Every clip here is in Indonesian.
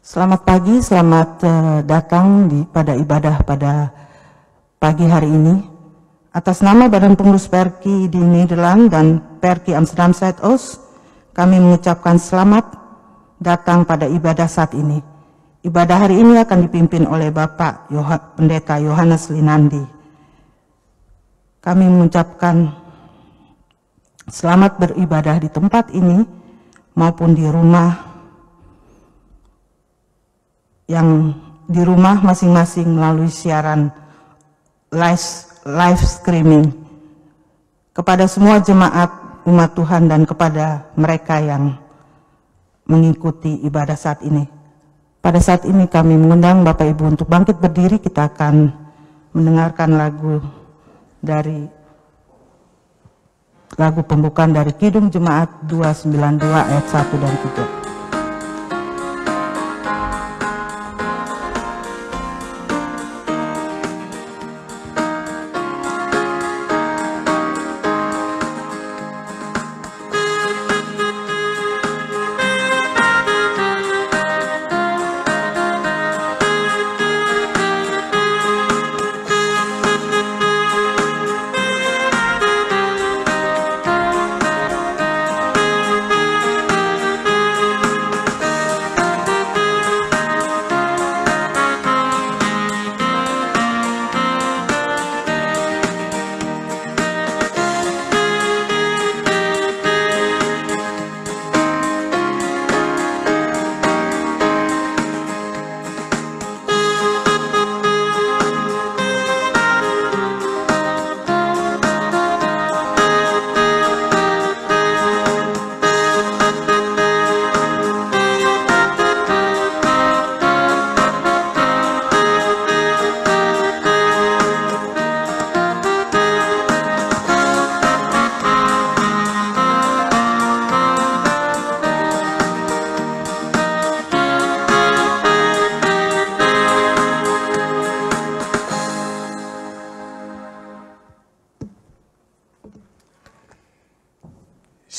Selamat pagi, selamat datang pada ibadah pada pagi hari ini. Atas nama Badan Pengurus Perki di Nederland dan Perki Amsterdam Zuidoost, kami mengucapkan selamat datang pada ibadah saat ini. Ibadah hari ini akan dipimpin oleh Bapak Pendeta Johannes Linandi. Kami mengucapkan selamat beribadah di tempat ini maupun di rumah masing-masing melalui siaran live streaming. Kepada semua jemaat umat Tuhan dan kepada mereka yang mengikuti ibadah saat ini. Pada saat ini kami mengundang Bapak Ibu untuk bangkit berdiri. Kita akan mendengarkan lagu pembukaan dari Kidung Jemaat 292 ayat 1 dan 3.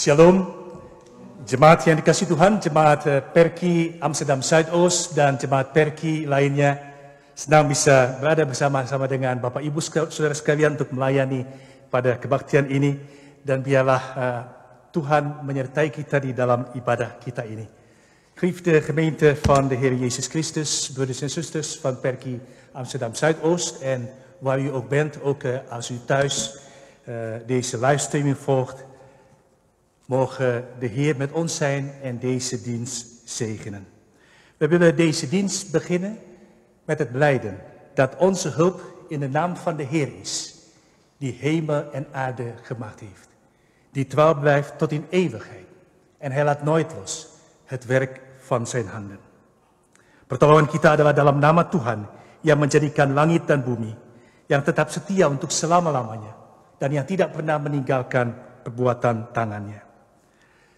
Shalom, jemaat yang dikasihi Tuhan, jemaat Perki Amsterdam Zuidoost dan jemaat Perki lainnya. Senang bisa berada bersama-sama dengan Bapak Ibu saudara sekalian untuk melayani pada kebaktian ini. Dan biarlah Tuhan menyertai kita di dalam ibadah kita ini. Geliefde gemeente van de Heer Jezus Christus, broeders en zusters van Perki Amsterdam Zuidoost. En waar u ook bent, ook als u thuis deze livestreaming volgt. Mogen de Heer met ons zijn en deze dienst zegenen. We willen deze dienst beginnen met het belijden dat onze hulp in de naam van de Heer is, die hemel en aarde gemaakt heeft, die trouw blijft tot in eeuwigheid en hij laat nooit los het werk van zijn handen. Pertolongan kita adalah dalam nama Tuhan yang menjadikan langit dan bumi, yang tetap setia untuk selama-lamanya dan yang tidak pernah meninggalkan perbuatan tangannya.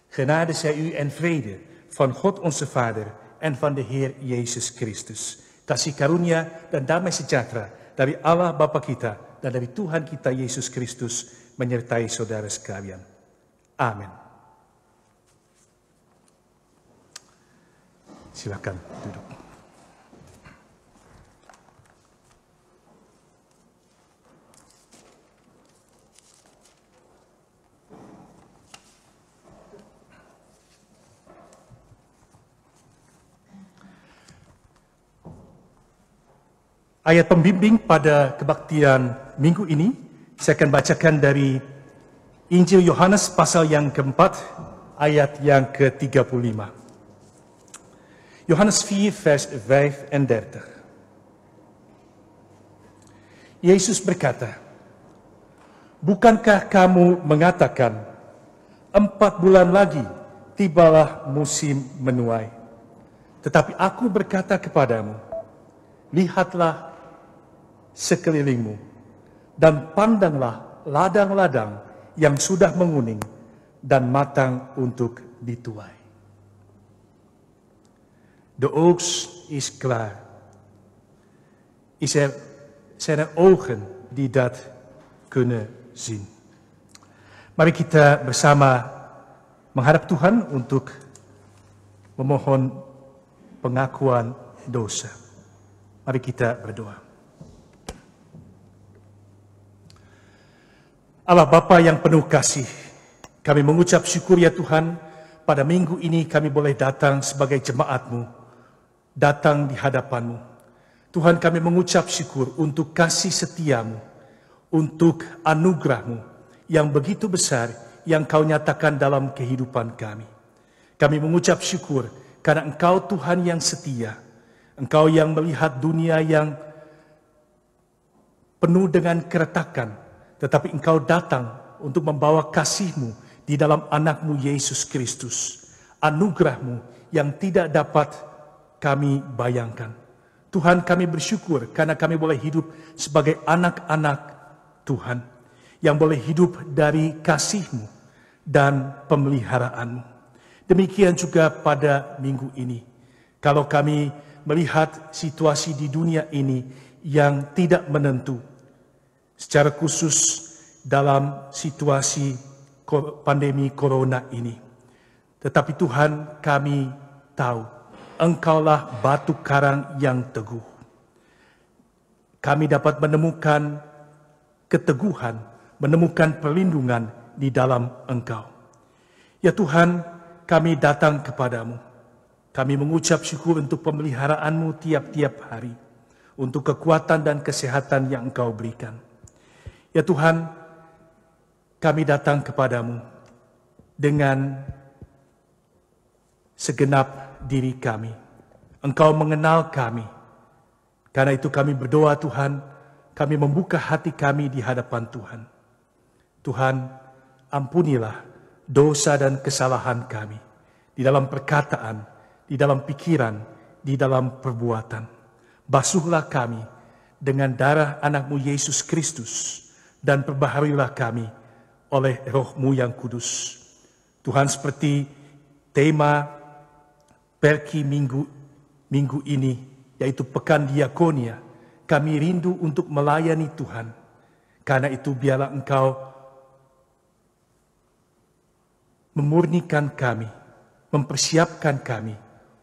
Genade zij u en vrede van God onze Vader en van de Heer Jezus Christus. Kasih karunia dan damai sejahtera dari Allah Bapa kita dan dari Tuhan kita Yesus Kristus menyertai saudara sekalian. Amin. Silakan duduk. Ayat pembimbing pada kebaktian minggu ini, saya akan bacakan dari Injil Yohanes pasal yang keempat, ayat yang ke-35. Yohanes 4 vers 35. Yesus berkata, "Bukankah kamu mengatakan, 4 bulan lagi tibalah musim menuai? Tetapi aku berkata kepadamu, lihatlah sekelilingmu, dan pandanglah ladang-ladang yang sudah menguning dan matang untuk dituai." De oogst is klaar. Zijn er ogen die dat kunnen zien? Mari kita bersama menghadap Tuhan untuk memohon pengakuan dosa. Mari kita berdoa. Allah Bapa yang penuh kasih, kami mengucap syukur ya Tuhan, pada minggu ini kami boleh datang sebagai jemaat-Mu, datang di hadapan-Mu. Tuhan, kami mengucap syukur untuk kasih setia-Mu, untuk anugerah-Mu yang begitu besar yang Kau nyatakan dalam kehidupan kami. Kami mengucap syukur karena Engkau Tuhan yang setia, Engkau yang melihat dunia yang penuh dengan keretakan, tetapi Engkau datang untuk membawa kasih-Mu di dalam anak-Mu Yesus Kristus. Anugerah-Mu yang tidak dapat kami bayangkan. Tuhan, kami bersyukur karena kami boleh hidup sebagai anak-anak Tuhan, yang boleh hidup dari kasih-Mu dan pemeliharaan-Mu. Demikian juga pada minggu ini. Kalau kami melihat situasi di dunia ini yang tidak menentu, secara khusus dalam situasi pandemi corona ini. Tetapi Tuhan, kami tahu Engkaulah batu karang yang teguh. Kami dapat menemukan keteguhan, menemukan perlindungan di dalam Engkau. Ya Tuhan, kami datang kepadamu. Kami mengucap syukur untuk pemeliharaan-Mu tiap-tiap hari, untuk kekuatan dan kesehatan yang Engkau berikan. Ya Tuhan, kami datang kepadamu dengan segenap diri kami. Engkau mengenal kami. Karena itu kami berdoa Tuhan, kami membuka hati kami di hadapan Tuhan. Tuhan, ampunilah dosa dan kesalahan kami di dalam perkataan, di dalam pikiran, di dalam perbuatan. Basuhlah kami dengan darah anak-Mu Yesus Kristus, dan perbaharuilah kami oleh Roh-Mu yang kudus. Tuhan, seperti tema Perki minggu ini, yaitu Pekan Diakonia, kami rindu untuk melayani Tuhan. Karena itu biarlah Engkau memurnikan kami, mempersiapkan kami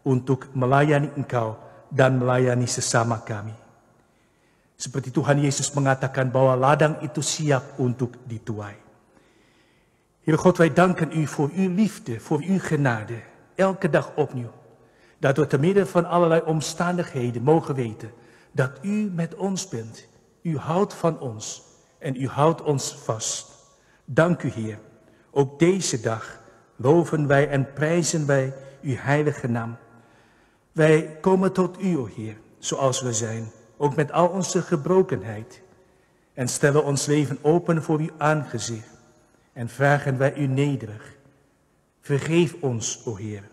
untuk melayani Engkau dan melayani sesama kami. Seperti Tuhan Yesus mengatakan bahwa ladang itu siap untuk dituai. Heer God, wij danken U voor Uw liefde, voor Uw genade, elke dag opnieuw. Dat we te midden van allerlei omstandigheden mogen weten dat U met ons bent. U houdt van ons en U houdt ons vast. Dank U, Heer. Ook deze dag loven wij en prijzen wij Uw heilige naam. Wij komen tot U, o Heer, zoals we zijn. Ook met al onze gebrokenheid. En stellen ons leven open voor uw aangezicht. En vragen wij u nederig. Vergeef ons, o Heer,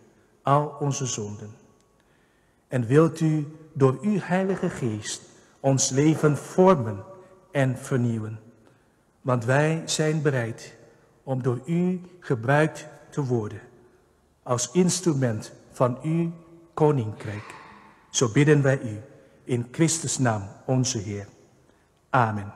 al onze zonden. En wilt u door uw Heilige Geest ons leven vormen en vernieuwen. Want wij zijn bereid om door u gebruikt te worden. Als instrument van uw koninkrijk. Zo bidden wij u. In Christus naam, onze Heer. Amen.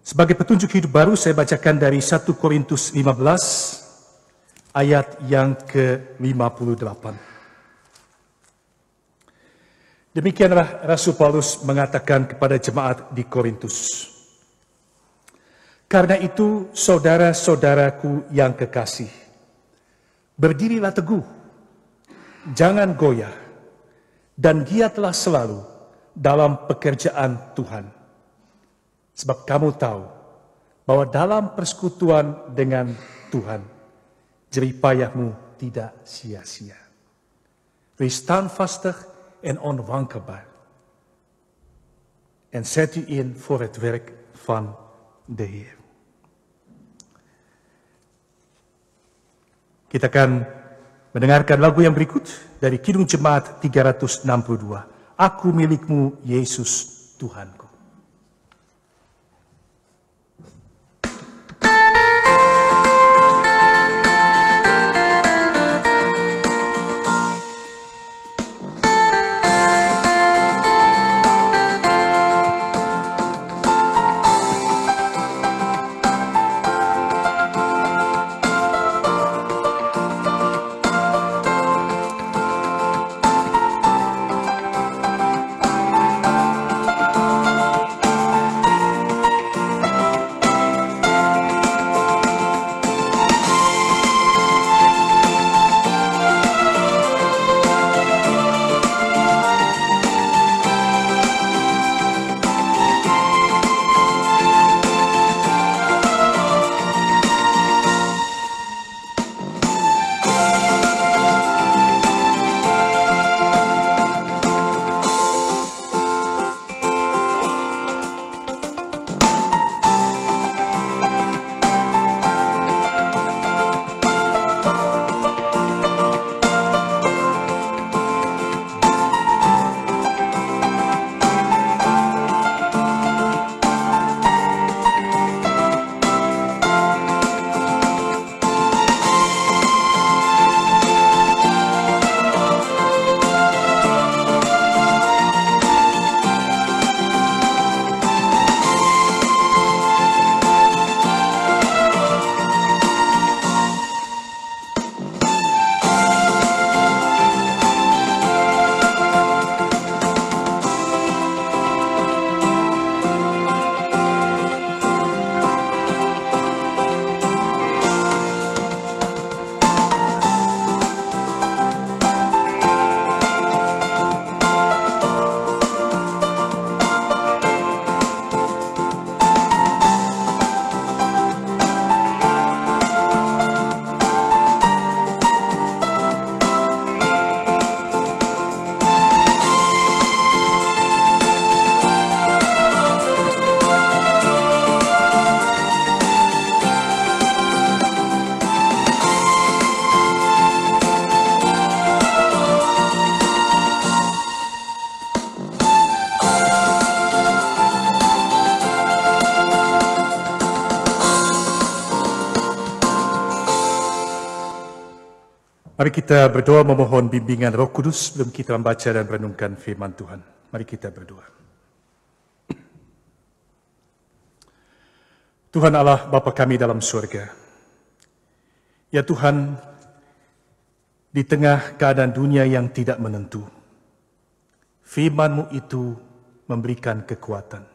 Sebagai petunjuk hidup baru, saya bacakan dari 1 Korintus 15, ayat yang ke-58. Demikianlah Rasul Paulus mengatakan kepada jemaat di Korintus. Karena itu, saudara-saudaraku yang kekasih, berdirilah teguh, jangan goyah, dan giatlah selalu dalam pekerjaan Tuhan. Sebab kamu tahu bahwa dalam persekutuan dengan Tuhan, jerih payahmu tidak sia-sia. Wees standvastig en onwankelbaar. En zet u in voor het werk van de Heer. Kita akan mendengarkan lagu yang berikut dari Kidung Jemaat 362. Aku milikmu, Yesus Tuhanku. Mari kita berdoa memohon bimbingan Roh Kudus sebelum kita membaca dan merenungkan firman Tuhan. Mari kita berdoa. Tuhan Allah Bapa kami dalam surga. Ya Tuhan, di tengah keadaan dunia yang tidak menentu, firman-Mu itu memberikan kekuatan.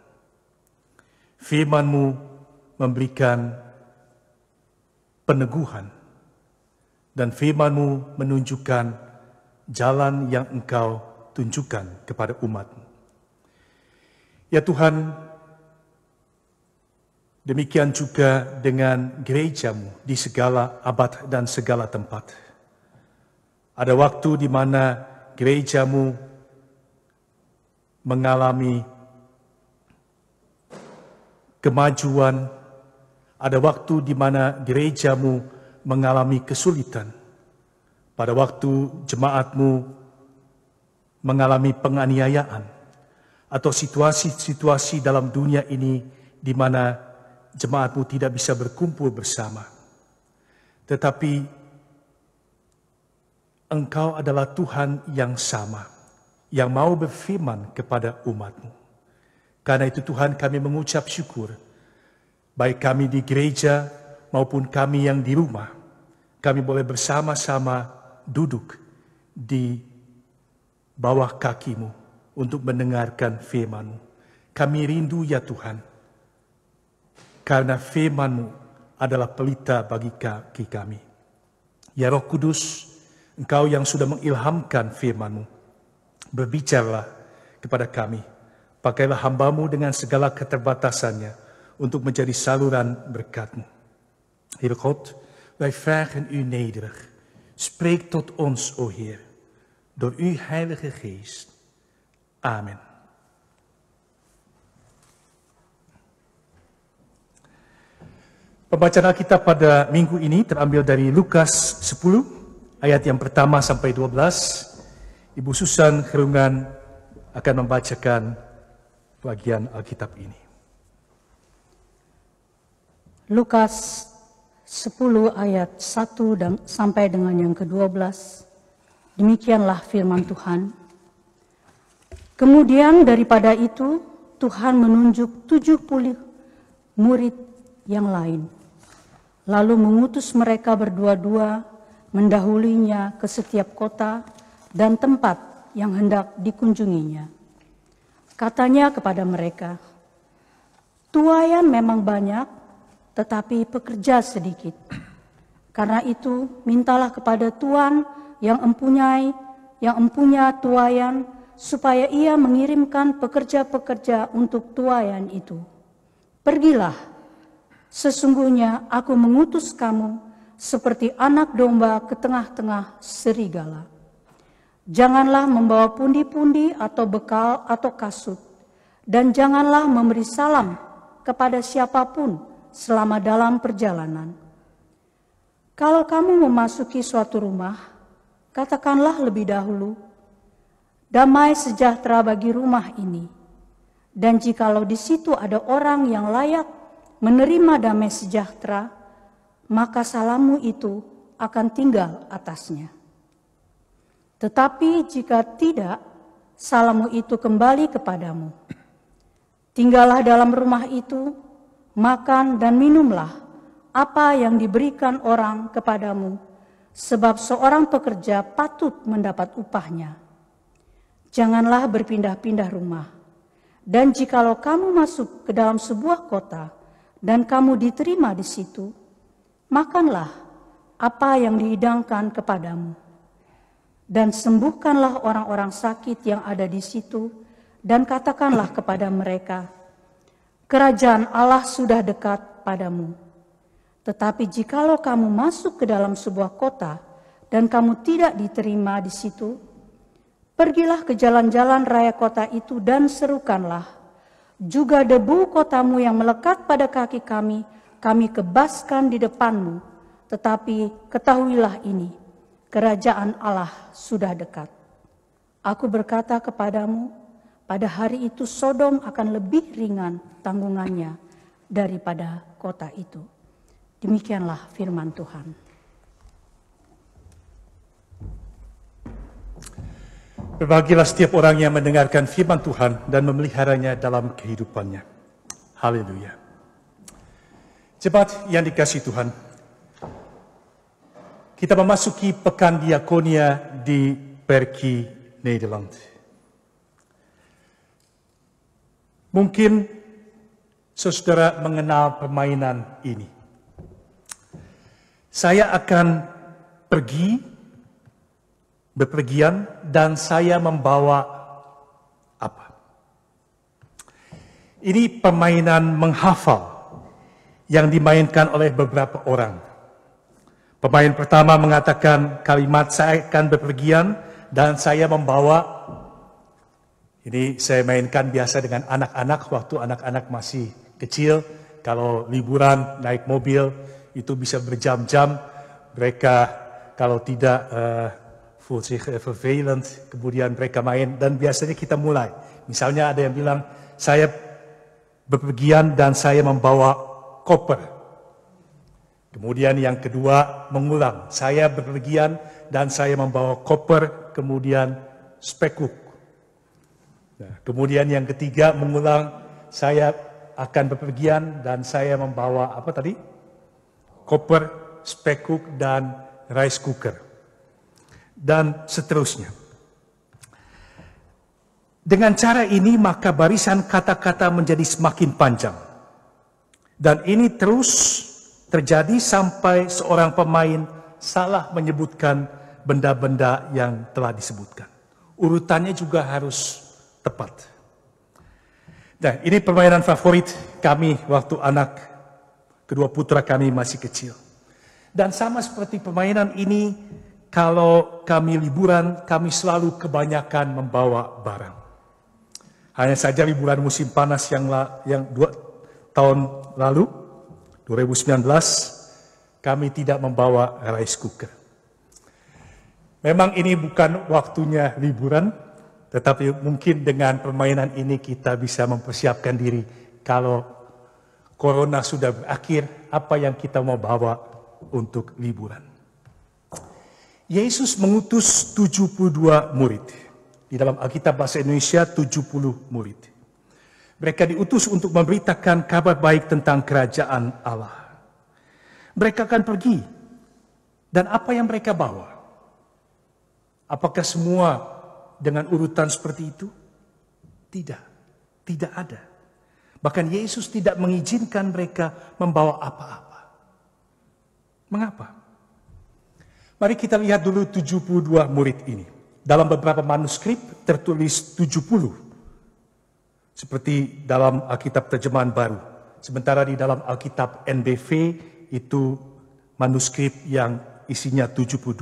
Firman-Mu memberikan peneguhan. Dan firman-Mu menunjukkan jalan yang Engkau tunjukkan kepada umat-Mu. Ya Tuhan, demikian juga dengan gereja-Mu di segala abad dan segala tempat. Ada waktu di mana gereja-Mu mengalami kemajuan, ada waktu di mana gereja-Mu mengalami kesulitan. Pada waktu jemaat-Mu mengalami penganiayaan atau situasi-situasi dalam dunia ini di mana jemaat-Mu tidak bisa berkumpul bersama. Tetapi Engkau adalah Tuhan yang sama, yang mau berfirman kepada umat-Mu. Karena itu Tuhan, kami mengucap syukur, baik kami di gereja maupun kami yang di rumah, kami boleh bersama-sama duduk di bawah kaki-Mu untuk mendengarkan firman-Mu. Kami rindu ya Tuhan, karena firman-Mu adalah pelita bagi kaki kami. Ya Roh Kudus, Engkau yang sudah mengilhamkan firman-Mu, berbicaralah kepada kami. Pakailah hamba-Mu dengan segala keterbatasannya untuk menjadi saluran berkat-Mu. Heer God, wij vragen u nederig. Spreek tot ons, o Heer, door uw Heilige Geest. Amen. Pembacaan Alkitab pada minggu ini terambil dari Lukas 10, ayat yang pertama sampai 12. Ibu Susan Kerungan akan membacakan bagian Alkitab ini. Lukas 10 ayat 1 sampai dengan yang ke-12. Demikianlah firman Tuhan. Kemudian daripada itu Tuhan menunjuk 70 murid yang lain. Lalu mengutus mereka berdua-dua mendahulinya ke setiap kota dan tempat yang hendak dikunjunginya. Katanya kepada mereka, tuaian memang banyak, tetapi pekerja sedikit. Karena itu, mintalah kepada Tuhan yang empunya tuaian, supaya ia mengirimkan pekerja-pekerja untuk tuaian itu. Pergilah, sesungguhnya aku mengutus kamu seperti anak domba ke tengah-tengah serigala. Janganlah membawa pundi-pundi atau bekal atau kasut, dan janganlah memberi salam kepada siapapun selama dalam perjalanan. Kalau kamu memasuki suatu rumah, katakanlah lebih dahulu, damai sejahtera bagi rumah ini. Dan jikalau di situ ada orang yang layak menerima damai sejahtera, maka salammu itu akan tinggal atasnya. Tetapi jika tidak, salammu itu kembali kepadamu. Tinggallah dalam rumah itu, makan dan minumlah apa yang diberikan orang kepadamu, sebab seorang pekerja patut mendapat upahnya. Janganlah berpindah-pindah rumah. Dan jikalau kamu masuk ke dalam sebuah kota dan kamu diterima di situ, makanlah apa yang dihidangkan kepadamu. Dan sembuhkanlah orang-orang sakit yang ada di situ, dan katakanlah kepada mereka, kerajaan Allah sudah dekat padamu. Tetapi jikalau kamu masuk ke dalam sebuah kota dan kamu tidak diterima di situ, pergilah ke jalan-jalan raya kota itu dan serukanlah, juga debu kotamu yang melekat pada kaki kami, kami kebaskan di depanmu. Tetapi ketahuilah ini, kerajaan Allah sudah dekat. Aku berkata kepadamu, pada hari itu Sodom akan lebih ringan tanggungannya daripada kota itu. Demikianlah firman Tuhan. Berbahagialah setiap orang yang mendengarkan firman Tuhan dan memeliharanya dalam kehidupannya. Haleluya. Jemaat yang dikasihi Tuhan, kita memasuki pekan diakonia di Perki, Nederland. Mungkin saudara mengenal permainan ini. Saya akan bepergian dan saya membawa apa? Ini permainan menghafal yang dimainkan oleh beberapa orang. Pemain pertama mengatakan kalimat saya akan bepergian dan saya membawa. Ini saya mainkan biasa dengan anak-anak waktu anak-anak masih kecil. Kalau liburan naik mobil itu bisa berjam-jam. Mereka kalau tidak voelt zich vervelend, kemudian mereka main dan biasanya kita mulai. Misalnya ada yang bilang, saya bepergian dan saya membawa koper. Kemudian yang kedua mengulang, saya bepergian dan saya membawa koper, kemudian spekuk. Nah, kemudian yang ketiga mengulang, saya akan bepergian dan saya membawa apa tadi? Koper, spekuk, dan rice cooker. Dan seterusnya. Dengan cara ini maka barisan kata-kata menjadi semakin panjang. Dan ini terus terjadi sampai seorang pemain salah menyebutkan benda-benda yang telah disebutkan. Urutannya juga harus tepat. Dan ini permainan favorit kami waktu kedua putra kami masih kecil. Dan sama seperti permainan ini, kalau kami liburan, kami selalu kebanyakan membawa barang. Hanya saja liburan musim panas yang 2 tahun lalu, 2019, kami tidak membawa rice cooker. Memang ini bukan waktunya liburan, tetapi mungkin dengan permainan ini kita bisa mempersiapkan diri kalau corona sudah berakhir, apa yang kita mau bawa untuk liburan. Yesus mengutus 72 murid. Di dalam Alkitab bahasa Indonesia 70 murid. Mereka diutus untuk memberitakan kabar baik tentang kerajaan Allah. Mereka akan pergi. Dan apa yang mereka bawa? Apakah semua dengan urutan seperti itu? Tidak. Tidak ada. Bahkan Yesus tidak mengizinkan mereka membawa apa-apa. Mengapa? Mari kita lihat dulu 72 murid ini. Dalam beberapa manuskrip tertulis 70. Seperti dalam Alkitab terjemahan baru. Sementara di dalam Alkitab NBV itu manuskrip yang isinya 72.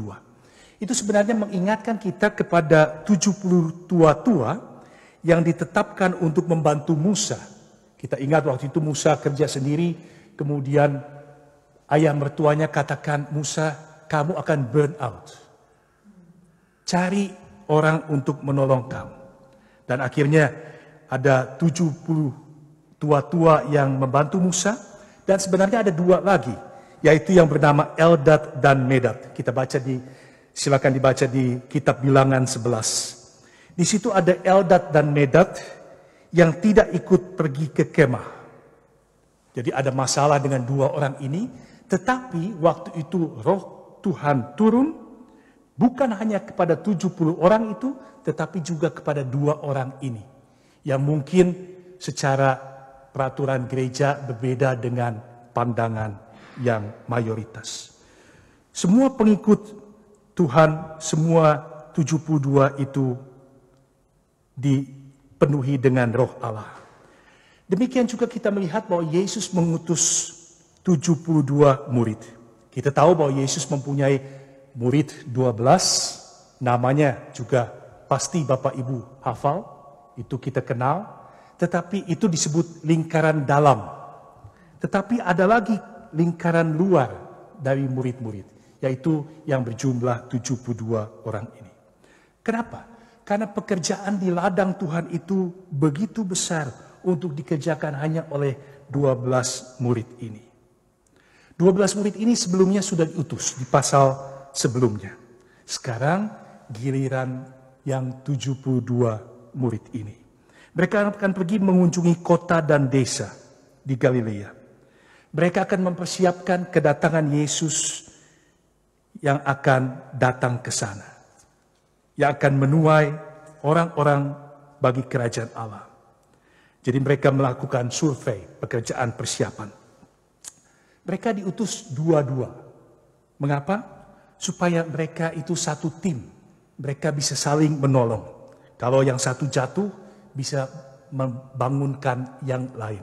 Itu sebenarnya mengingatkan kita kepada 70 tua-tua yang ditetapkan untuk membantu Musa. Kita ingat waktu itu Musa kerja sendiri, kemudian ayah mertuanya katakan, Musa, kamu akan burn out. Cari orang untuk menolong kamu. Dan akhirnya ada 70 tua-tua yang membantu Musa. Dan sebenarnya ada 2 lagi. Yaitu yang bernama Eldad dan Medad. Silakan dibaca di kitab Bilangan 11. Di situ ada Eldad dan Medad yang tidak ikut pergi ke kemah. Jadi ada masalah dengan 2 orang ini. Tetapi waktu itu roh Tuhan turun bukan hanya kepada 70 orang itu, tetapi juga kepada 2 orang ini. Yang mungkin secara peraturan gereja berbeda dengan pandangan yang mayoritas. Semua pengikut Tuhan, semua 72 itu dipenuhi dengan roh Allah. Demikian juga kita melihat bahwa Yesus mengutus 72 murid. Kita tahu bahwa Yesus mempunyai murid 12, namanya juga pasti Bapak Ibu hafal, itu kita kenal. Tetapi itu disebut lingkaran dalam. Tetapi ada lagi lingkaran luar dari murid-murid, yaitu yang berjumlah 72 orang ini. Kenapa? Karena pekerjaan di ladang Tuhan itu begitu besar untuk dikerjakan hanya oleh 12 murid ini. 12 murid ini sebelumnya sudah diutus di pasal sebelumnya. Sekarang giliran yang 72 murid ini. Mereka akan pergi mengunjungi kota dan desa di Galilea. Mereka akan mempersiapkan kedatangan Yesus yang akan datang ke sana, yang akan menuai orang-orang bagi kerajaan Allah. Jadi mereka melakukan survei pekerjaan persiapan. Mereka diutus dua-dua. Mengapa? Supaya mereka itu satu tim. Mereka bisa saling menolong. Kalau yang satu jatuh, bisa membangunkan yang lain.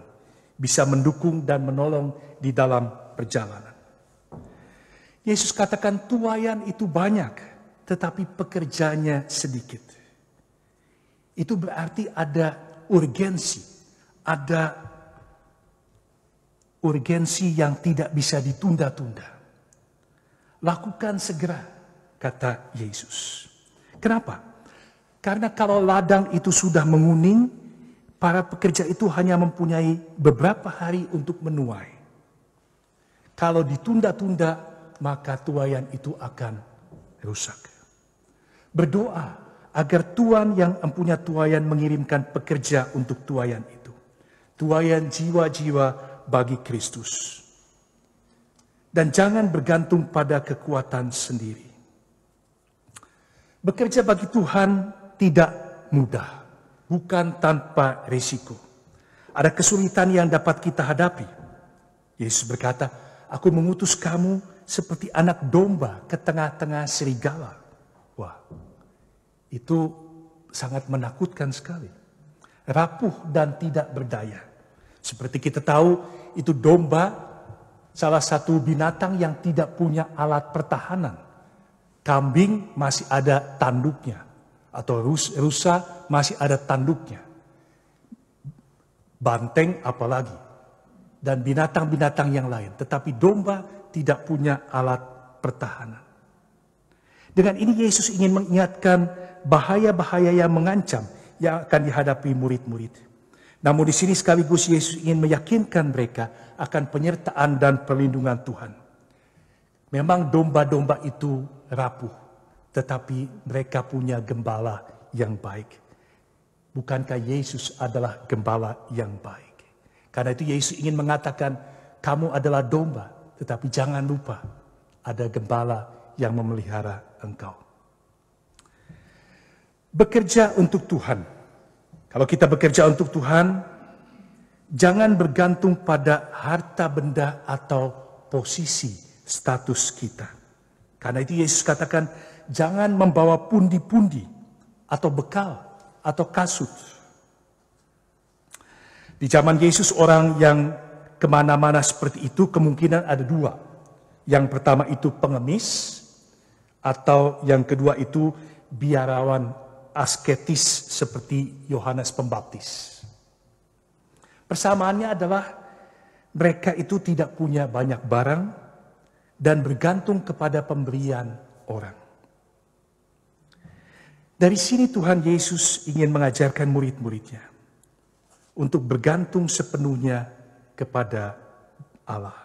Bisa mendukung dan menolong di dalam perjalanan. Yesus katakan tuaian itu banyak, tetapi pekerjanya sedikit. Itu berarti ada urgensi. Ada urgensi yang tidak bisa ditunda-tunda. Lakukan segera, kata Yesus. Kenapa? Karena kalau ladang itu sudah menguning, para pekerja itu hanya mempunyai beberapa hari untuk menuai. Kalau ditunda-tunda, maka tuaian itu akan rusak. Berdoa agar Tuhan yang mempunyai tuaian mengirimkan pekerja untuk tuaian itu. Tuaian jiwa-jiwa bagi Kristus. Dan jangan bergantung pada kekuatan sendiri. Bekerja bagi Tuhan tidak mudah, bukan tanpa risiko. Ada kesulitan yang dapat kita hadapi. Yesus berkata, aku mengutus kamu seperti anak domba ke tengah-tengah serigala. Wah, itu sangat menakutkan sekali. Rapuh dan tidak berdaya. Seperti kita tahu, itu domba salah satu binatang yang tidak punya alat pertahanan. Kambing masih ada tanduknya. Atau rusa masih ada tanduknya. Banteng apalagi. Dan binatang-binatang yang lain. Tetapi domba tidak punya alat pertahanan. Dengan ini Yesus ingin mengingatkan bahaya-bahaya yang mengancam yang akan dihadapi murid-murid. Namun di sini sekaligus Yesus ingin meyakinkan mereka akan penyertaan dan perlindungan Tuhan. Memang domba-domba itu rapuh, tetapi mereka punya gembala yang baik. Bukankah Yesus adalah gembala yang baik? Karena itu Yesus ingin mengatakan, kamu adalah domba, tetapi jangan lupa ada gembala yang memelihara engkau. Bekerja untuk Tuhan. Kalau kita bekerja untuk Tuhan, jangan bergantung pada harta benda atau posisi status kita. Karena itu Yesus katakan, jangan membawa pundi-pundi atau bekal atau kasut. Di zaman Yesus orang yang kemana-mana seperti itu kemungkinan ada dua. Yang pertama itu pengemis, atau yang kedua itu biarawan asketis seperti Yohanes Pembaptis. Persamaannya adalah mereka itu tidak punya banyak barang dan bergantung kepada pemberian orang. Dari sini Tuhan Yesus ingin mengajarkan murid-muridnya untuk bergantung sepenuhnya kepada Allah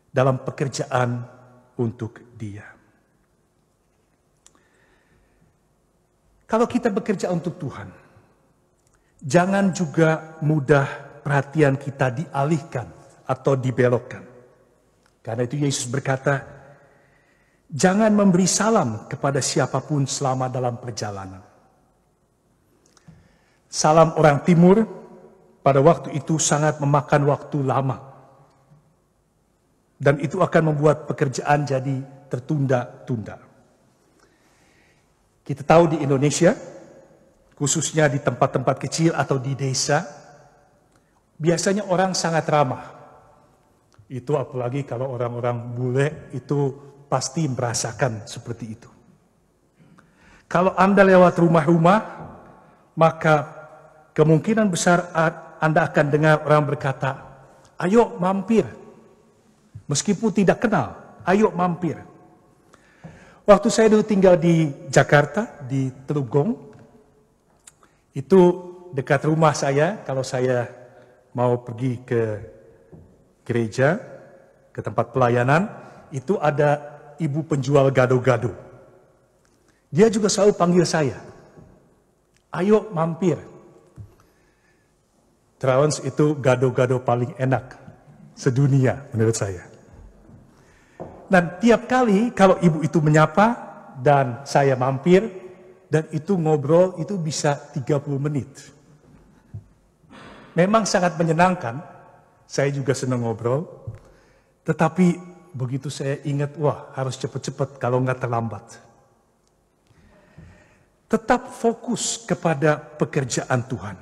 dalam pekerjaan untuk Dia. Kalau kita bekerja untuk Tuhan, jangan juga mudah perhatian kita dialihkan atau dibelokkan. Karena itu Yesus berkata, jangan memberi salam kepada siapapun selama dalam perjalanan. Salam orang timur pada waktu itu sangat memakan waktu lama. Dan itu akan membuat pekerjaan jadi tertunda-tunda. Kita tahu di Indonesia, khususnya di tempat-tempat kecil atau di desa, biasanya orang sangat ramah. Itu apalagi kalau orang-orang bule itu pasti merasakan seperti itu. Kalau Anda lewat rumah-rumah, maka kemungkinan besar Anda akan dengar orang berkata, ayo mampir. Meskipun tidak kenal, ayo mampir. Waktu saya dulu tinggal di Jakarta, di Telugong, itu dekat rumah saya, kalau saya mau pergi ke gereja, ke tempat pelayanan, itu ada ibu penjual gado-gado. dia juga selalu panggil saya, ayo mampir. Trans itu gado-gado paling enak sedunia menurut saya. Dan tiap kali kalau ibu itu menyapa dan saya mampir, dan itu ngobrol itu bisa 30 menit. Memang sangat menyenangkan, saya juga senang ngobrol, tetapi begitu saya ingat, wah harus cepat-cepat kalau nggak terlambat. Tetap fokus kepada pekerjaan Tuhan.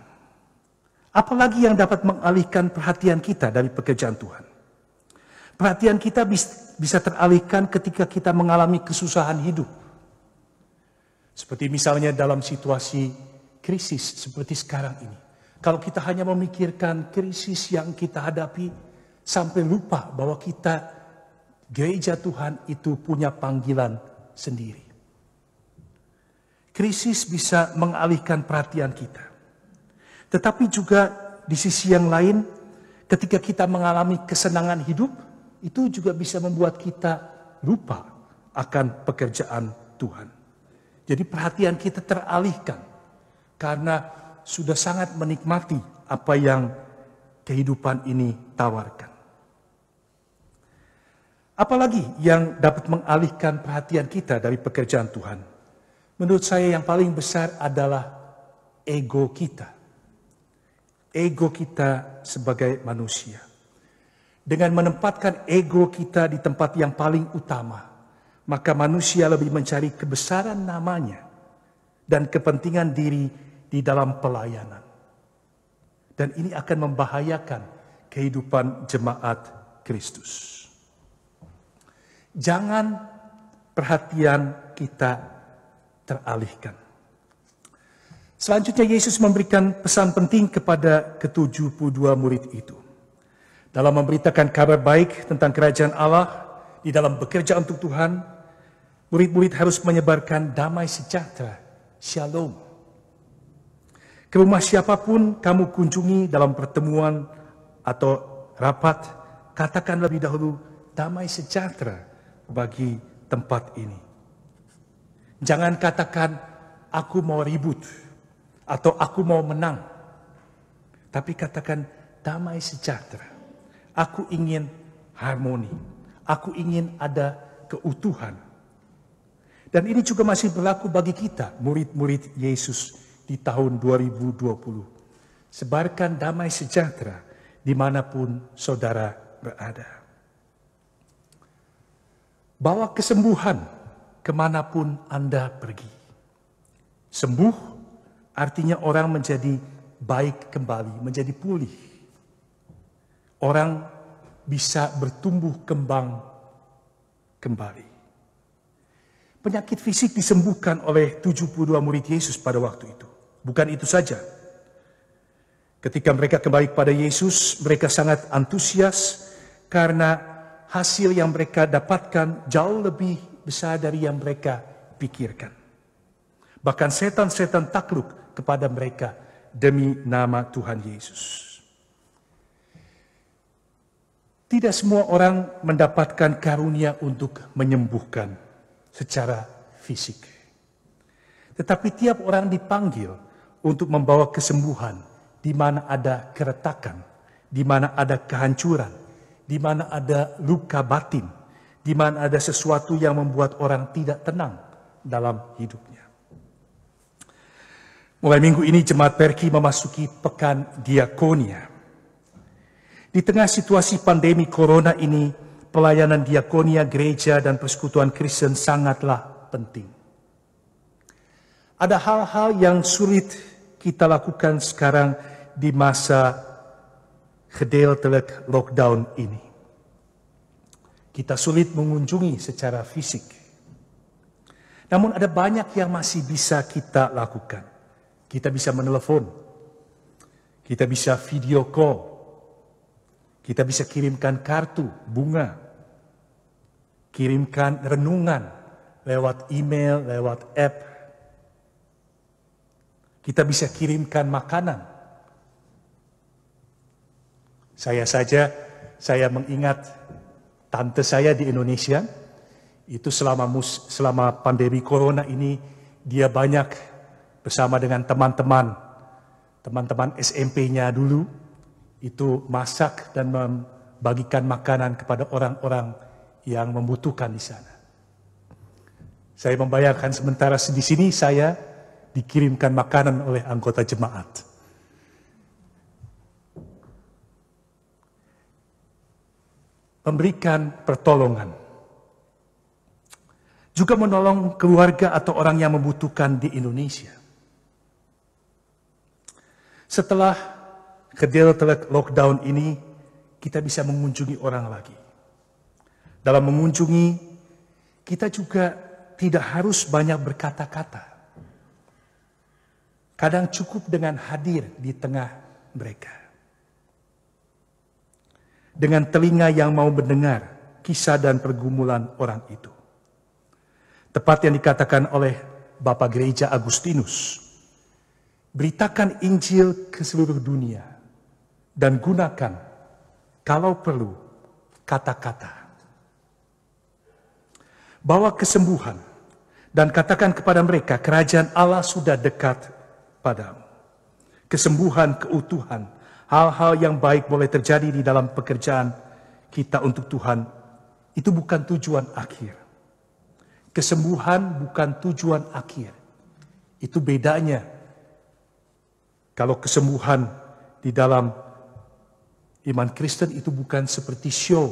Apalagi yang dapat mengalihkan perhatian kita dari pekerjaan Tuhan. Perhatian kita bisa teralihkan ketika kita mengalami kesusahan hidup. Seperti misalnya dalam situasi krisis seperti sekarang ini. Kalau kita hanya memikirkan krisis yang kita hadapi, sampai lupa bahwa kita, gereja Tuhan itu punya panggilan sendiri. Krisis bisa mengalihkan perhatian kita. Tetapi juga di sisi yang lain, ketika kita mengalami kesenangan hidup, itu juga bisa membuat kita lupa akan pekerjaan Tuhan. Jadi perhatian kita teralihkan karena sudah sangat menikmati apa yang kehidupan ini tawarkan. Apalagi yang dapat mengalihkan perhatian kita dari pekerjaan Tuhan? Menurut saya yang paling besar adalah ego kita. Ego kita sebagai manusia. Dengan menempatkan ego kita di tempat yang paling utama, maka manusia lebih mencari kebesaran namanya dan kepentingan diri di dalam pelayanan. Dan ini akan membahayakan kehidupan jemaat Kristus. Jangan perhatian kita teralihkan. Selanjutnya Yesus memberikan pesan penting kepada ke-72 murid itu. Dalam memberitakan kabar baik tentang kerajaan Allah, di dalam bekerja untuk Tuhan, murid-murid harus menyebarkan damai sejahtera, shalom. Ke rumah siapapun kamu kunjungi dalam pertemuan atau rapat, katakan lebih dahulu damai sejahtera bagi tempat ini. Jangan katakan aku mau ribut atau aku mau menang. Tapi katakan damai sejahtera. Aku ingin harmoni. Aku ingin ada keutuhan. Dan ini juga masih berlaku bagi kita, murid-murid Yesus di tahun 2020. Sebarkan damai sejahtera dimanapun saudara berada. Bawa kesembuhan kemanapun Anda pergi. Sembuh artinya orang menjadi baik kembali, menjadi pulih. Orang bisa bertumbuh kembang kembali. Penyakit fisik disembuhkan oleh 72 murid Yesus pada waktu itu. Bukan itu saja. Ketika mereka kembali kepada Yesus, mereka sangat antusias karena hasil yang mereka dapatkan jauh lebih besar dari yang mereka pikirkan. Bahkan setan-setan takluk kepada mereka demi nama Tuhan Yesus. Tidak semua orang mendapatkan karunia untuk menyembuhkan secara fisik. Tetapi tiap orang dipanggil untuk membawa kesembuhan di mana ada keretakan, di mana ada kehancuran, di mana ada luka batin, di mana ada sesuatu yang membuat orang tidak tenang dalam hidupnya. Mulai minggu ini Jemaat Perki memasuki Pekan Diakonia. Di tengah situasi pandemi corona ini, pelayanan diakonia gereja dan persekutuan Kristen sangatlah penting. Ada hal-hal yang sulit kita lakukan sekarang di masa gedeeltelijk lockdown ini. Kita sulit mengunjungi secara fisik. Namun ada banyak yang masih bisa kita lakukan. Kita bisa menelepon, kita bisa video call, kita bisa kirimkan kartu, bunga, kirimkan renungan lewat email, lewat app. Kita bisa kirimkan makanan. Saya mengingat tante saya di Indonesia, itu selama pandemi corona ini, dia banyak bersama dengan teman-teman SMP-nya dulu, itu masak dan membagikan makanan kepada orang-orang yang membutuhkan di sana. Saya membayangkan sementara di sini saya dikirimkan makanan oleh anggota jemaat. Memberikan pertolongan. Juga menolong keluarga atau orang yang membutuhkan di Indonesia. Setelah kedelai lockdown ini, kita bisa mengunjungi orang lagi. Dalam mengunjungi, kita juga tidak harus banyak berkata-kata. Kadang cukup dengan hadir di tengah mereka. Dengan telinga yang mau mendengar kisah dan pergumulan orang itu. Tepat yang dikatakan oleh Bapak Gereja Agustinus, beritakan Injil ke seluruh dunia dan gunakan, kalau perlu, kata-kata. Bawa kesembuhan dan katakan kepada mereka, kerajaan Allah sudah dekat padamu. Kesembuhan, keutuhan, hal-hal yang baik boleh terjadi di dalam pekerjaan kita untuk Tuhan. Itu bukan tujuan akhir. Kesembuhan bukan tujuan akhir. Itu bedanya. Kalau kesembuhan di dalam iman Kristen itu bukan seperti show.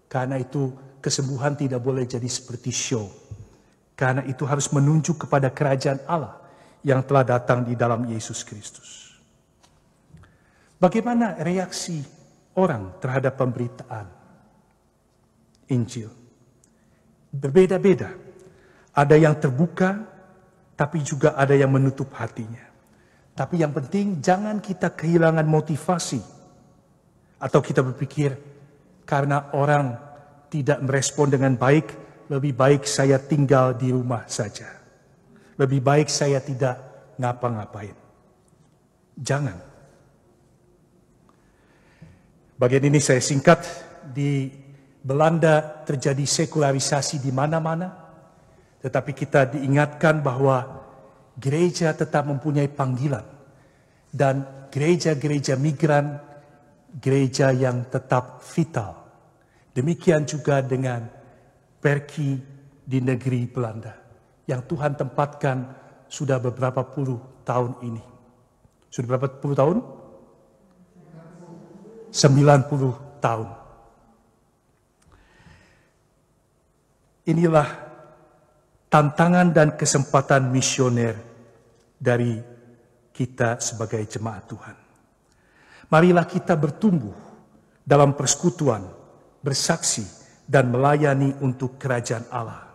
Karena itu kesembuhan tidak boleh jadi seperti show. Karena itu harus menunjuk kepada kerajaan Allah yang telah datang di dalam Yesus Kristus. Bagaimana reaksi orang terhadap pemberitaan Injil? Berbeda-beda. Ada yang terbuka, tapi juga ada yang menutup hatinya. Tapi yang penting jangan kita kehilangan motivasi. Atau kita berpikir, karena orang tidak merespon dengan baik, lebih baik saya tinggal di rumah saja. Lebih baik saya tidak ngapa-ngapain. Jangan. Bagian ini saya singkat. Di Belanda terjadi sekularisasi di mana-mana, tetapi kita diingatkan bahwa gereja tetap mempunyai panggilan dan gereja-gereja migran, gereja yang tetap vital. Demikian juga dengan Perki di negeri Belanda yang Tuhan tempatkan sudah beberapa puluh tahun ini. Sudah berapa puluh tahun? 90 tahun. Inilah tantangan dan kesempatan misioner dari kita sebagai jemaat Tuhan. Marilah kita bertumbuh dalam persekutuan, bersaksi, dan melayani untuk kerajaan Allah.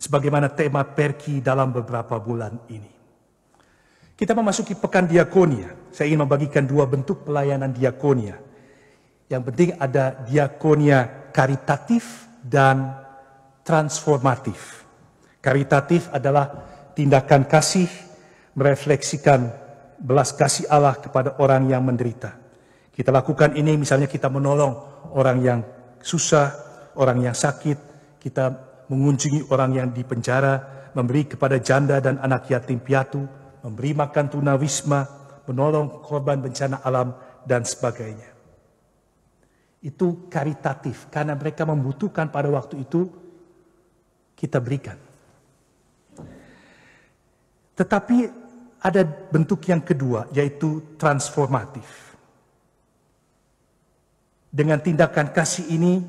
Sebagaimana tema Perki dalam beberapa bulan ini. Kita memasuki pekan diakonia. Saya ingin membagikan dua bentuk pelayanan diakonia. Yang penting ada diakonia karitatif dan transformatif. Karitatif adalah tindakan kasih, merefleksikan belas kasih Allah kepada orang yang menderita. Kita lakukan ini misalnya kita menolong orang yang susah, orang yang sakit, kita mengunjungi orang yang di penjara, memberi kepada janda dan anak yatim piatu, memberi makan tunawisma, menolong korban bencana alam, dan sebagainya. Itu karitatif, karena mereka membutuhkan pada waktu itu, kita berikan. Tetapi ada bentuk yang kedua, yaitu transformatif. Dengan tindakan kasih ini,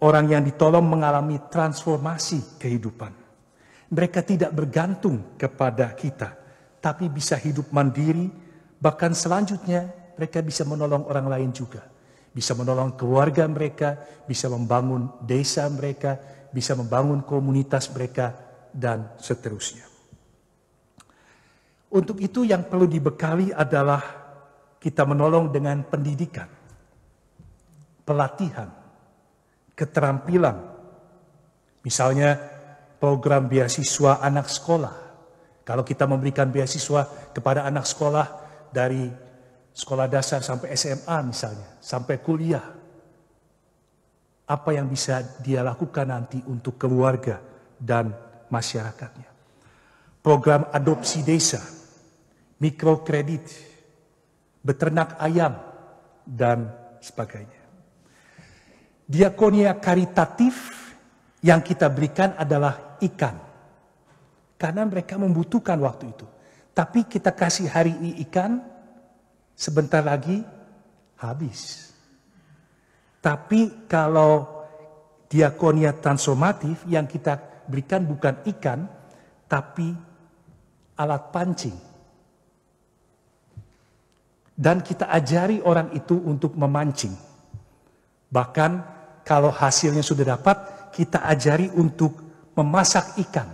orang yang ditolong mengalami transformasi kehidupan. Mereka tidak bergantung kepada kita, tapi bisa hidup mandiri, bahkan selanjutnya mereka bisa menolong orang lain juga. Bisa menolong keluarga mereka, bisa membangun desa mereka, bisa membangun komunitas mereka, dan seterusnya. Untuk itu yang perlu dibekali adalah kita menolong dengan pendidikan, pelatihan, keterampilan. Misalnya program beasiswa anak sekolah. Kalau kita memberikan beasiswa kepada anak sekolah dari sekolah dasar sampai SMA misalnya, sampai kuliah. Apa yang bisa dia lakukan nanti untuk keluarga dan masyarakatnya. program adopsi desa, mikrokredit, beternak ayam, dan sebagainya. Diakonia karitatif yang kita berikan adalah ikan. Karena mereka membutuhkan waktu itu. Tapi kita kasih hari ini ikan, sebentar lagi habis. Tapi kalau diakonia transformatif yang kita berikan bukan ikan, tapi alat pancing. Dan kita ajari orang itu untuk memancing. Bahkan kalau hasilnya sudah dapat, kita ajari untuk memasak ikan.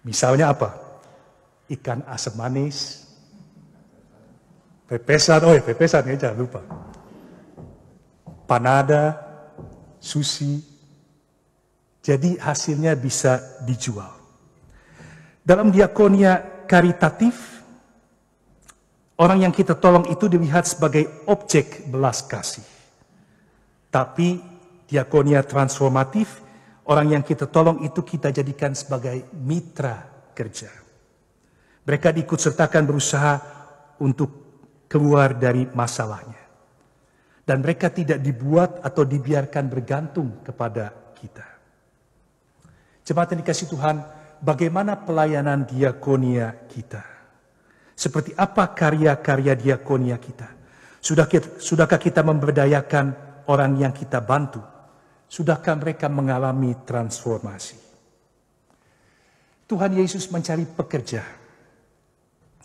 Misalnya apa? Ikan asam manis, pepesan, pepesan ya jangan lupa. Panada, sushi. Jadi hasilnya bisa dijual. Dalam diakonia karitatif, orang yang kita tolong itu dilihat sebagai objek belas kasih. Tapi diakonia transformatif, orang yang kita tolong itu kita jadikan sebagai mitra kerja. Mereka diikutsertakan berusaha untuk keluar dari masalahnya. Dan mereka tidak dibuat atau dibiarkan bergantung kepada kita. Jemaat yang dikasihi Tuhan, bagaimana pelayanan diakonia kita? Seperti apa karya-karya diakonia kita? Sudahkah kita memberdayakan orang yang kita bantu? Sudahkah mereka mengalami transformasi? Tuhan Yesus mencari pekerja.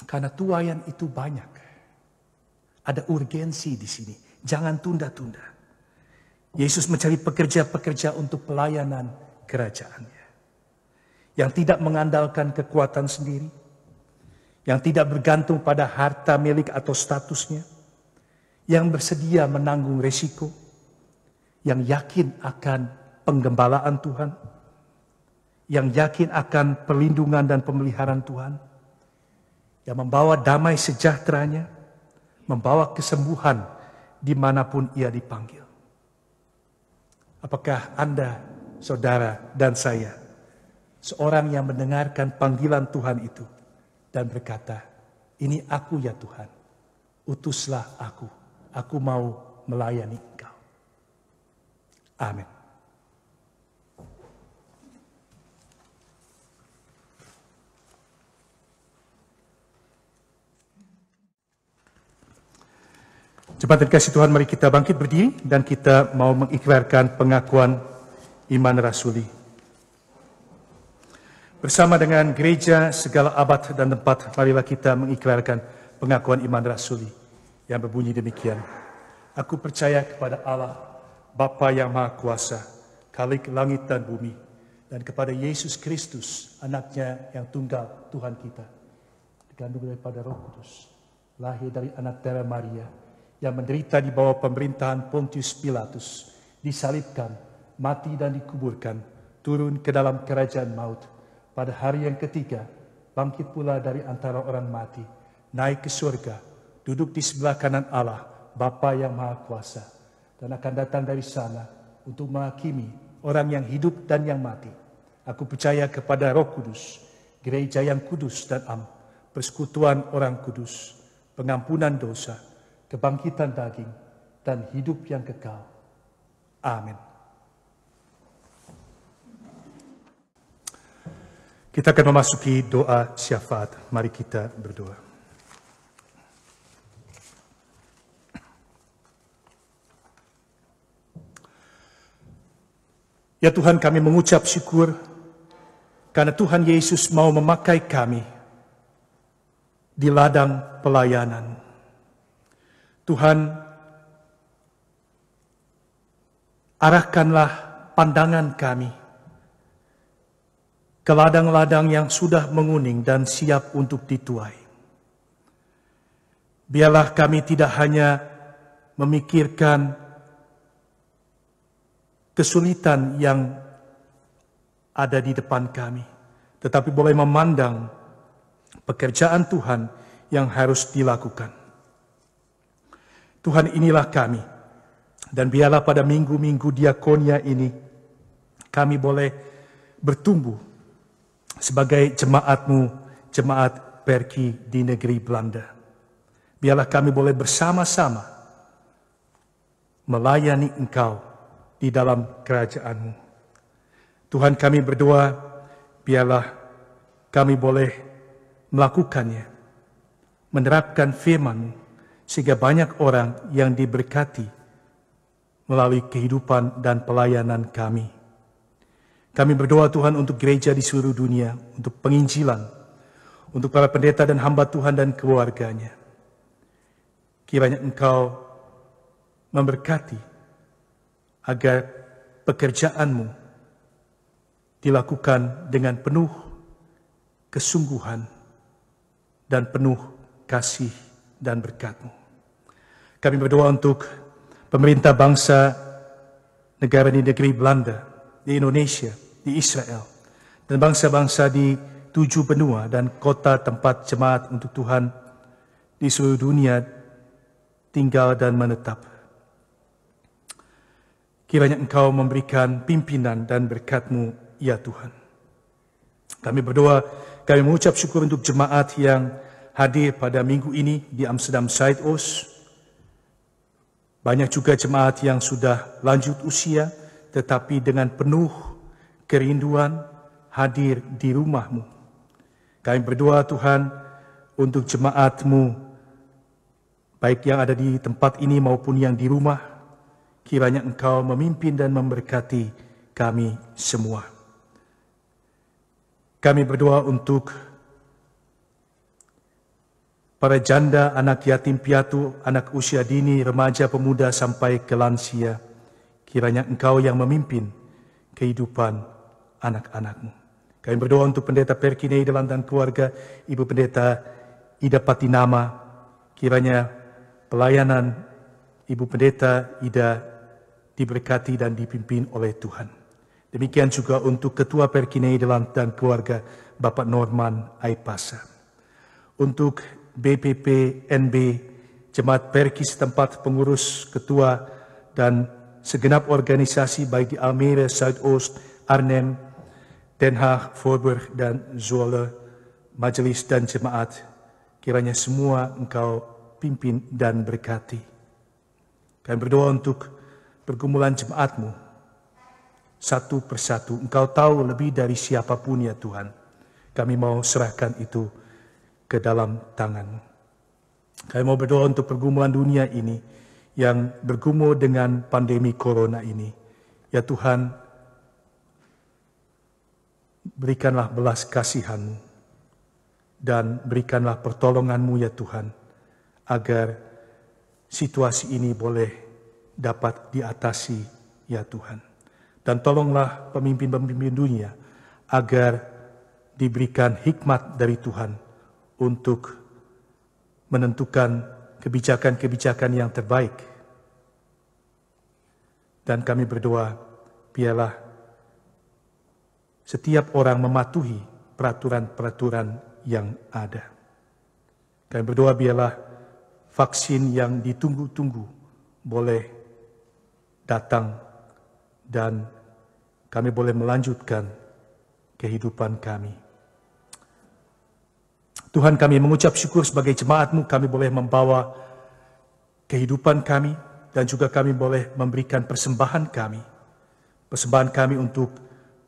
Karena tuaian itu banyak. Ada urgensi di sini. Jangan tunda-tunda. Yesus mencari pekerja-pekerja untuk pelayanan kerajaannya. Yang tidak mengandalkan kekuatan sendiri. Yang tidak bergantung pada harta milik atau statusnya. Yang bersedia menanggung resiko. Yang yakin akan penggembalaan Tuhan. Yang yakin akan perlindungan dan pemeliharaan Tuhan. Yang membawa damai sejahteranya. Membawa kesembuhan dimanapun ia dipanggil. Apakah Anda, saudara dan saya, seorang yang mendengarkan panggilan Tuhan itu dan berkata, ini aku ya Tuhan, utuslah aku mau melayani Engkau. Amin. Jemaat yang dikasihi Tuhan, mari kita bangkit berdiri dan kita mau mengikrarkan pengakuan iman rasuli. Bersama dengan gereja segala abad dan tempat, marilah kita mengikrarkan pengakuan iman rasuli yang berbunyi demikian. Aku percaya kepada Allah, Bapa yang Maha Kuasa, Khalik langit dan bumi, dan kepada Yesus Kristus, anaknya yang tunggal Tuhan kita, dikandung daripada Roh Kudus, lahir dari anak darah Maria, yang menderita di bawah pemerintahan Pontius Pilatus, disalibkan, mati dan dikuburkan, turun ke dalam kerajaan maut. Pada hari yang ketiga, bangkit pula dari antara orang mati, naik ke surga, duduk di sebelah kanan Allah, Bapa yang Maha Kuasa, dan akan datang dari sana untuk menghakimi orang yang hidup dan yang mati. Aku percaya kepada Roh Kudus, gereja yang kudus dan am, persekutuan orang kudus, pengampunan dosa, kebangkitan daging, dan hidup yang kekal. Amin. Kita akan memasuki doa syafaat. Mari kita berdoa. Ya Tuhan, kami mengucap syukur karena Tuhan Yesus mau memakai kami di ladang pelayanan. Tuhan, arahkanlah pandangan kami ke ladang-ladang yang sudah menguning dan siap untuk dituai. Biarlah kami tidak hanya memikirkan kesulitan yang ada di depan kami, tetapi boleh memandang pekerjaan Tuhan yang harus dilakukan. Tuhan, inilah kami, dan biarlah pada minggu-minggu diakonia ini kami boleh bertumbuh sebagai jemaat-Mu, jemaat Perki di negeri Belanda. Biarlah kami boleh bersama-sama melayani Engkau di dalam kerajaan-Mu. Tuhan, kami berdoa, biarlah kami boleh melakukannya, menerapkan firman-Mu, sehingga banyak orang yang diberkati melalui kehidupan dan pelayanan kami. Kami berdoa Tuhan untuk gereja di seluruh dunia, untuk penginjilan, untuk para pendeta dan hamba Tuhan dan keluarganya. Kiranya Engkau memberkati agar pekerjaan-Mu dilakukan dengan penuh kesungguhan dan penuh kasih dan berkat-Mu. Kami berdoa untuk pemerintah bangsa negara di negeri Belanda, di Indonesia, di Israel, dan bangsa-bangsa di 7 benua dan kota tempat jemaat untuk Tuhan di seluruh dunia tinggal dan menetap. Kiranya Engkau memberikan pimpinan dan berkat-Mu, ya Tuhan. Kami berdoa, kami mengucap syukur untuk jemaat yang hadir pada minggu ini di Amsterdam Zuidoost. Banyak juga jemaat yang sudah lanjut usia, tetapi dengan penuh kerinduan hadir di rumah-Mu. Kami berdoa Tuhan untuk jemaat-Mu, baik yang ada di tempat ini maupun yang di rumah, kiranya Engkau memimpin dan memberkati kami semua. Kami berdoa untuk para janda, anak yatim piatu, anak usia dini, remaja, pemuda sampai ke lansia. Kiranya Engkau yang memimpin kehidupan anak-anak-Mu. Kami berdoa untuk pendeta Perki Nederland dan keluarga, Ibu Pendeta Ida Patinama. Kiranya pelayanan Ibu Pendeta Ida diberkati dan dipimpin oleh Tuhan. Demikian juga untuk Ketua Perki Nederland dan keluarga Bapak Norman Aipasa. Untuk BPP NB, Jemaat Perki setempat, pengurus, ketua, dan segenap organisasi baik di Almere, Zuidoost, Arnhem, Den Haag, Voorburg, dan Zwolle, majelis dan jemaat, kiranya semua Engkau pimpin dan berkati. Kami berdoa untuk pergumulan jemaat-Mu satu persatu. Engkau tahu lebih dari siapapun, ya Tuhan. Kami mau serahkan itu ke dalam tangan-Mu. Kami mau berdoa untuk pergumulan dunia ini yang bergumul dengan pandemi corona ini. Ya Tuhan, berikanlah belas kasihan-Mu dan berikanlah pertolongan-Mu, ya Tuhan, agar situasi ini boleh dapat diatasi, ya Tuhan. Dan tolonglah pemimpin-pemimpin dunia agar diberikan hikmat dari Tuhan untuk menentukan kebijakan-kebijakan yang terbaik. Dan kami berdoa, biarlah setiap orang mematuhi peraturan-peraturan yang ada. Kami berdoa, biarlah vaksin yang ditunggu-tunggu boleh datang dan kami boleh melanjutkan kehidupan kami. Tuhan, kami mengucap syukur sebagai jemaat-Mu, kami boleh membawa kehidupan kami dan juga kami boleh memberikan persembahan kami. Persembahan kami untuk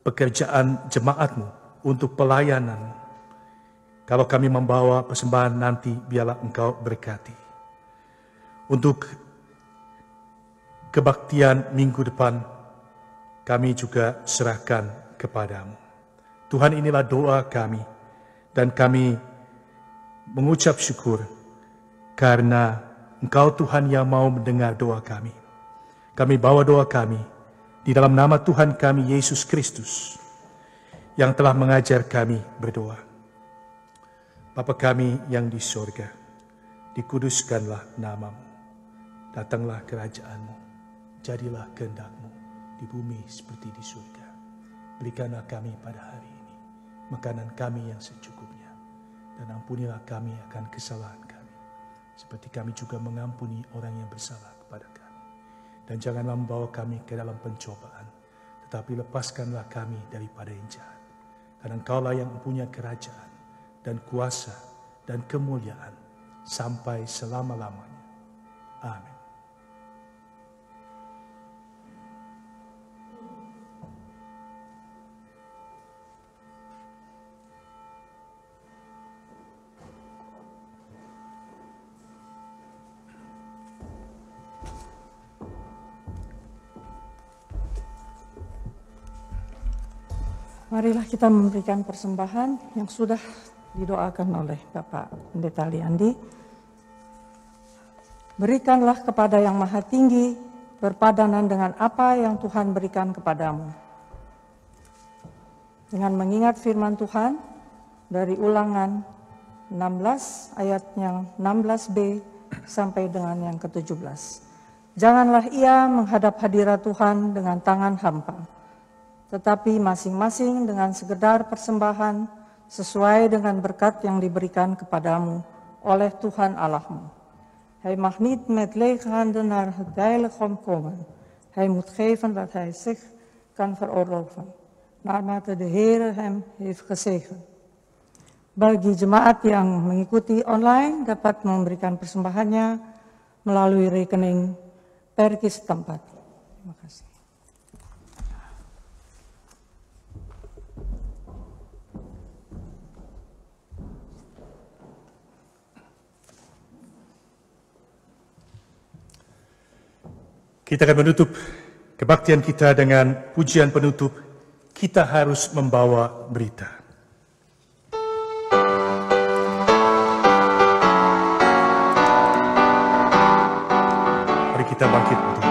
pekerjaan jemaat-Mu, untuk pelayanan. Kalau kami membawa persembahan nanti, biarlah Engkau berkati. Untuk kebaktian minggu depan, kami juga serahkan kepadamu. Tuhan, inilah doa kami, dan kami mengucap syukur karena Engkau Tuhan yang mau mendengar doa kami. Kami bawa doa kami di dalam nama Tuhan kami Yesus Kristus yang telah mengajar kami berdoa. Bapa kami yang di sorga, dikuduskanlah nama-Mu, datanglah kerajaan-Mu, jadilah kehendak-Mu di bumi seperti di surga. Berikanlah kami pada hari ini makanan kami yang secukupnya, dan ampunilah kami akan kesalahan kami, seperti kami juga mengampuni orang yang bersalah kepada kami. Dan janganlah membawa kami ke dalam pencobaan, tetapi lepaskanlah kami daripada yang jahat. karena Engkaulah yang mempunyai kerajaan dan kuasa dan kemuliaan sampai selama-lamanya. Amin. Marilah kita memberikan persembahan yang sudah didoakan oleh Bapak Pendeta Liandi. Berikanlah kepada yang Maha Tinggi berpadanan dengan apa yang Tuhan berikan kepadamu. Dengan mengingat firman Tuhan dari Ulangan 16 ayat yang 16b sampai dengan yang ke-17. Janganlah ia menghadap hadirat Tuhan dengan tangan hampa, tetapi masing-masing dengan sekedar persembahan sesuai dengan berkat yang diberikan kepadamu oleh Tuhan Allahmu. Hij mag niet met lege handen naar het heiligdom komen. Hij moet geven wat hij zich kan veroorloven, naarmate de Heer hem heeft gezegend. Bagi jemaat yang mengikuti online dapat memberikan persembahannya melalui rekening perki setempat. Terima kasih. Kita akan menutup kebaktian kita dengan pujian penutup, Kita Harus Membawa Berita. Mari kita bangkit untuk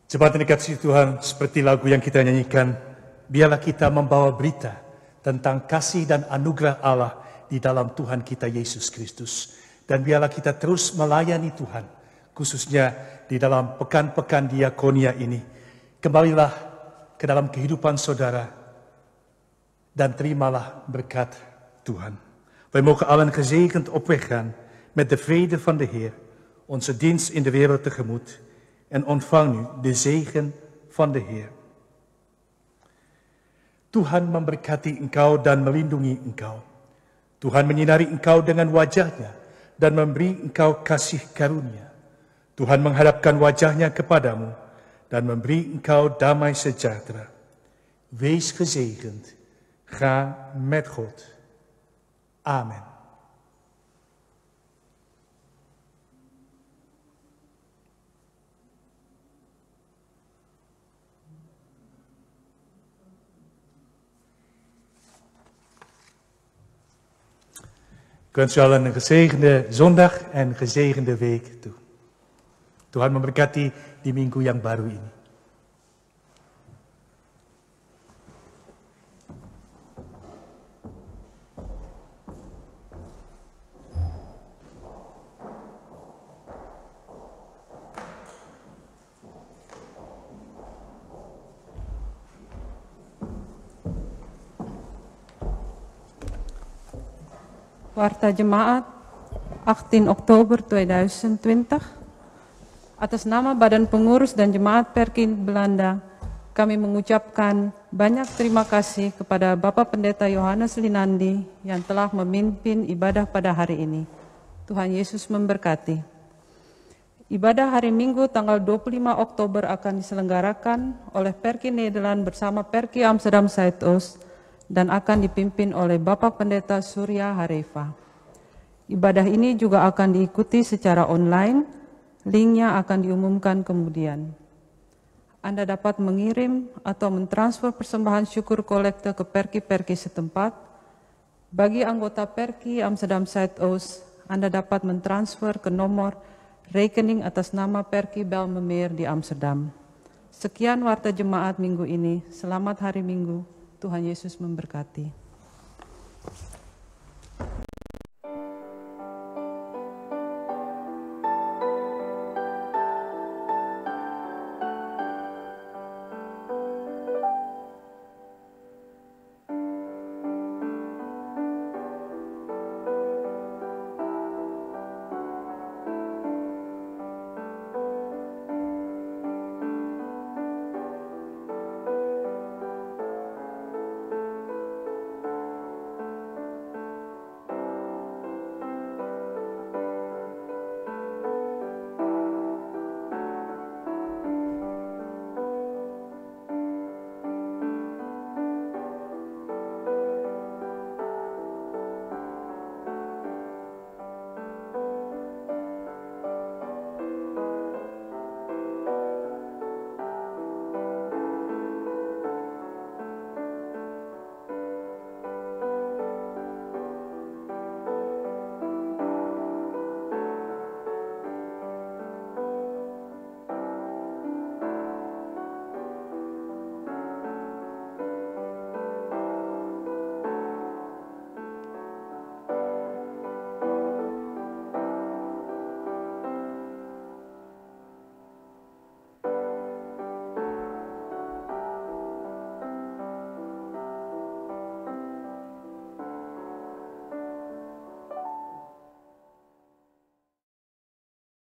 Jemaat yang dikasihi Tuhan, seperti lagu yang kita nyanyikan, biarlah kita membawa berita tentang kasih dan anugerah Allah di dalam Tuhan kita Yesus Kristus. Dan biarlah kita terus melayani Tuhan, khususnya di dalam pekan-pekan diakonia ini. Kembalilah ke dalam kehidupan saudara dan terimalah berkat Tuhan. Wij mogen allen gezegend op weg gaan met de vrede van de Heer, onze dienst in de wereld tegemoet. En ontvang nu de zegen van de Heer. Tuhan memberkati engkau dan melindungi engkau. Tuhan menyinari engkau dengan wajahnya dan memberi engkau kasih karunia. Tuhan menghadapkan wajahnya kepadamu dan memberi engkau damai sejahtera. Wees gezegend. Ga met God. Amen. Ik wens u allen een gezegende zondag en een gezegende week toe. Tuhan memberkati di minggu yang baru ini. Warta Jemaat 18 Oktober 2020. Atas nama Badan Pengurus dan Jemaat Perki Belanda, kami mengucapkan banyak terima kasih kepada Bapak Pendeta Yohanes Linandi yang telah memimpin ibadah pada hari ini. Tuhan Yesus memberkati. Ibadah hari Minggu tanggal 25 Oktober akan diselenggarakan oleh Perki Nederland bersama Perki Amsterdam Zuidoost dan akan dipimpin oleh Bapak Pendeta Surya Harefa. Ibadah ini juga akan diikuti secara online, linknya akan diumumkan kemudian. Anda dapat mengirim atau mentransfer persembahan syukur kolekte ke Perki-Perki setempat. Bagi anggota Perki Amsterdam Zuidoost, Anda dapat mentransfer ke nomor rekening atas nama Perki Belmemeer di Amsterdam. Sekian warta jemaat minggu ini. Selamat hari Minggu. Tuhan Yesus memberkati.